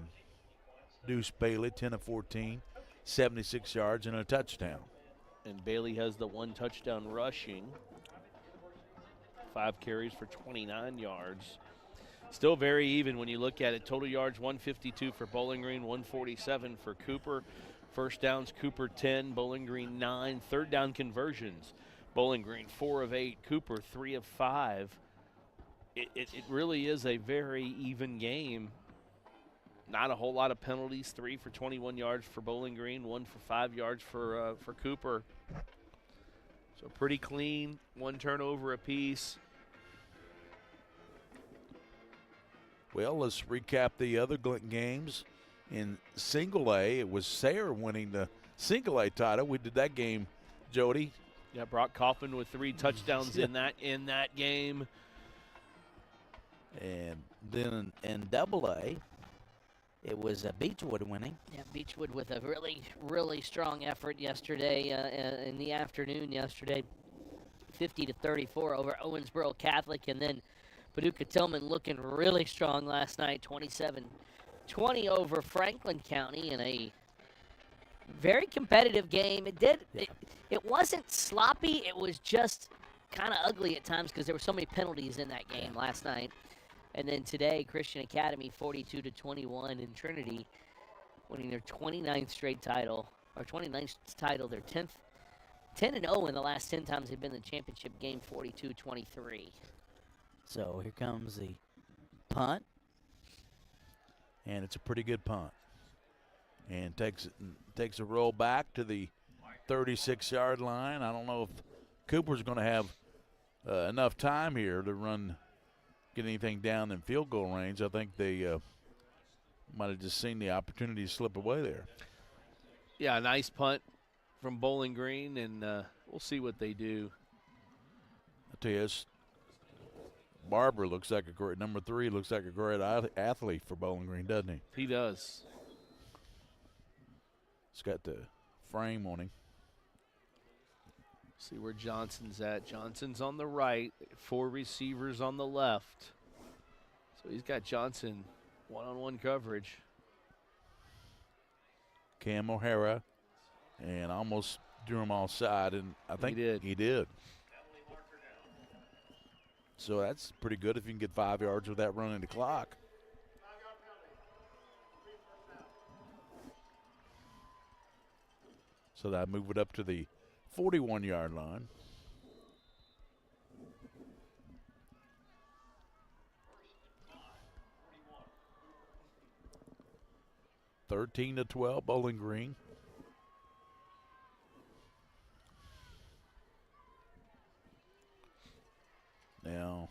Speaker 2: Deuce Bailey, 10 of 14, 76 yards and a touchdown.
Speaker 5: And Bailey has the 1 touchdown rushing. 5 carries for 29 yards. Still very even when you look at it. Total yards, 152 for Bowling Green, 147 for Cooper. First downs, Cooper 10, Bowling Green 9. Third down conversions, Bowling Green 4 of 8, Cooper 3 of 5. It really is a very even game. Not a whole lot of penalties. 3 for 21 yards for Bowling Green, 1 for 5 yards for Cooper. So pretty clean. 1 turnover apiece.
Speaker 2: Well, let's recap the other games. In single A, it was Sayre winning the single A title. We did that game, Jody.
Speaker 5: Yeah, Brock Kaufman with 3 touchdowns in that game.
Speaker 2: And
Speaker 4: Then in double A, it was Beechwood winning.
Speaker 3: Yeah, Beechwood with a really, really strong effort yesterday in the afternoon yesterday. 50-34 over Owensboro Catholic. And then Paducah Tillman looking really strong last night, 27-20 over Franklin County in a very competitive game. It wasn't sloppy. It was just kind of ugly at times because there were so many penalties in that game last night. And then today, Christian Academy 42-21 in Trinity, winning their 29th straight title, or 29th title, their 10-0 in the last 10 times they've been in the championship game, 42-23.
Speaker 4: So here comes the punt.
Speaker 2: And it's a pretty good punt. And takes a roll back to the 36-yard line. I don't know if Cooper's going to have enough time here to get anything down in field goal range. I think they might have just seen the opportunity to slip away there.
Speaker 5: Yeah, a nice punt from Bowling Green, and we'll see what they do.
Speaker 2: I tell you, Barber looks like number 3 looks like a great athlete for Bowling Green, doesn't he?
Speaker 5: He does.
Speaker 2: He's got the frame on him.
Speaker 5: See where Johnson's at. Johnson's on the right, 4 receivers on the left. So So he's got Johnson one-on-one coverage.
Speaker 2: Cam O'Hara, and almost drew him offside, and I think he did. So that's pretty good if you can get 5 yards without running the clock. So that move it up to the 41-yard line. (13-12) Bowling Green. Now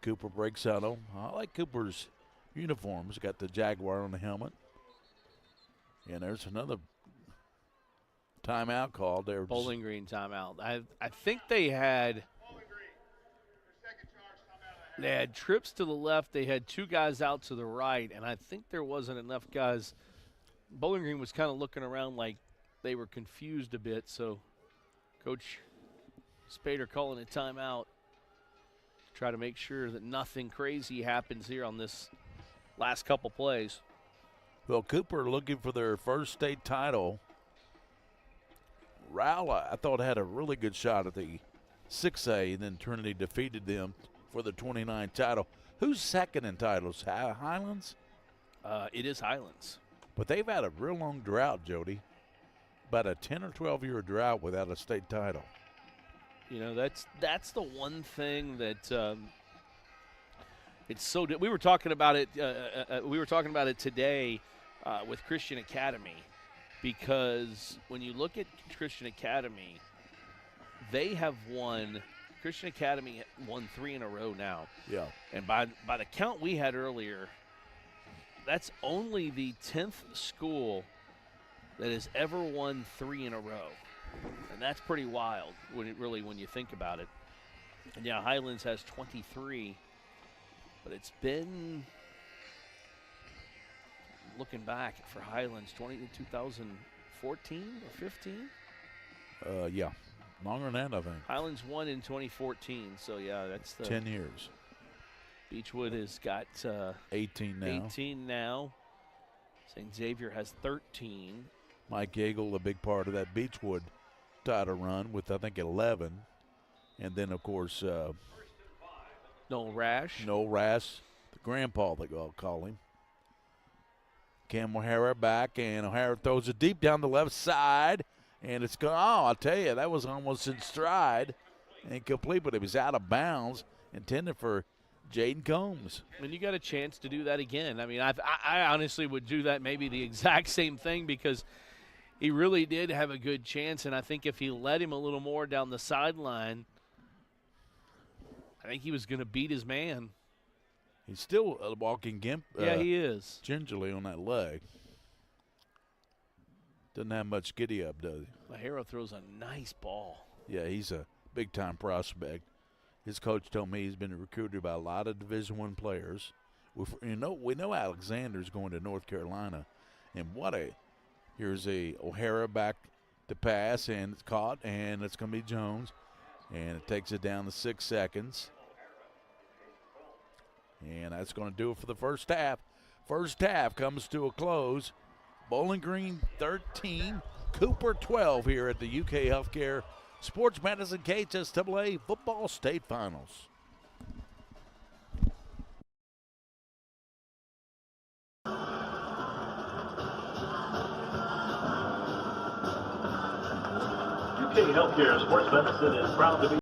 Speaker 2: Cooper breaks out on. I like Cooper's uniforms. Got the Jaguar on the helmet. And there's another timeout called there.
Speaker 5: Bowling Green timeout. I think they had trips to the left. They had 2 guys out to the right, and I think there wasn't enough guys. Bowling Green was kind of looking around like they were confused a bit, so Coach Spader calling a timeout to try to make sure that nothing crazy happens here on this last couple plays.
Speaker 2: Well, Cooper looking for their first state title. Rowley, I thought, had a really good shot at the 6A, and then Trinity defeated them for the 29 title. Who's second in titles? Highlands?
Speaker 5: It is Highlands.
Speaker 2: But they've had a real long drought, Jody. About a 10 or 12-year drought without a state title.
Speaker 5: You know, that's the one thing that it's so. We were talking about it. We were talking about it today with Christian Academy, because when you look at Christian Academy, they have won. Christian Academy won 3 in a row now.
Speaker 2: Yeah.
Speaker 5: And by the count we had earlier, that's only the 10th school that has ever won 3 in a row. And that's pretty wild when you think about it. And yeah, Highlands has 23, but it's been, looking back for Highlands, 2014 or 15?
Speaker 2: Yeah, longer than that, I think.
Speaker 5: Highlands won in 2014, so yeah, that's the
Speaker 2: 10 years.
Speaker 5: Beechwood has got
Speaker 2: 18 now.
Speaker 5: 18 now. St. Xavier has 13.
Speaker 2: Mike Yeagle, a big part of that Beechwood title run with, I think, 11. And then, of course,
Speaker 5: Noel Rash.
Speaker 2: Noel Rash, the grandpa, they call him. Cam O'Hara back, and O'Hara throws it deep down the left side. And it's gone. Oh, I'll tell you, that was almost in stride. Incomplete, but it was out of bounds, intended for Jaden Combs.
Speaker 5: I mean, you got a chance to do that again. I mean, I honestly would do that, maybe the exact same thing, because he really did have a good chance. And I think if he let him a little more down the sideline, I think he was going to beat his man.
Speaker 2: He's still walking
Speaker 5: yeah, he is.
Speaker 2: Gingerly on that leg. Doesn't have much giddy up, does he?
Speaker 5: O'Hara throws a nice ball.
Speaker 2: Yeah, he's a big-time prospect. His coach told me he's been recruited by a lot of Division I players. We know Alexander's going to North Carolina. And here's a O'Hara back to pass, and it's caught, and it's going to be Jones. And it takes it down to 6 seconds. And that's going to do it for the first half. First half comes to a close. Bowling Green 13, Cooper 12 here at the UK Healthcare Sports Medicine KHSAA Football State Finals.
Speaker 7: UK Healthcare Sports Medicine is proud to be